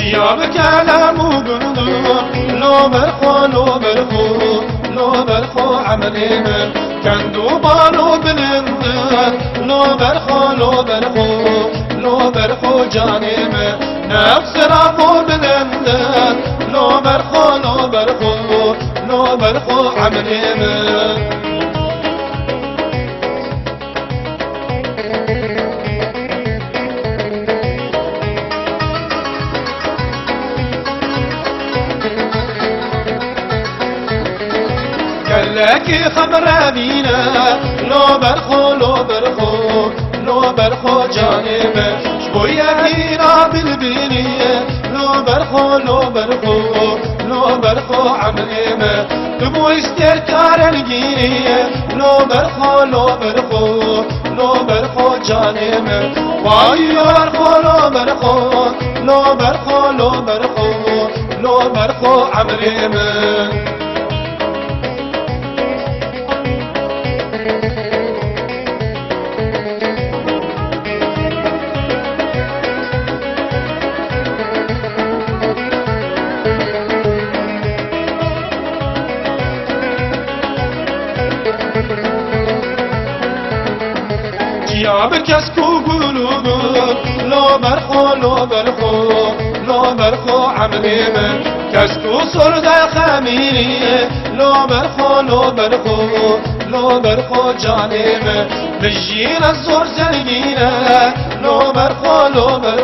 جیا بکلم و گندم لو برخو لو برخو لو برخو عملی من کندو بالو بلندن لو برخو لو برخو لو برخو جانی من نفس رابو بلندن لو برخو لو برخو لو برخو عملی من لكي خبر بينا لو برخو لو برخو لو برخو جانبه شبويا دينا بالبينية لو برخو لو برخو لو برخو عمليمه تبو استركار الجينية لو برخو لو برخو لو برخو جانبه واي لو برخو لو برخو لو برخو لو برخو لو برخو عمليمه جیا بکسکو قلوبو لو برخو لو برخو لو برخو عملی من کسکو سرد خمینی لو برخو لو برخو لو برخو جانی من بجین الزور زنگینه لو برخو لو برخو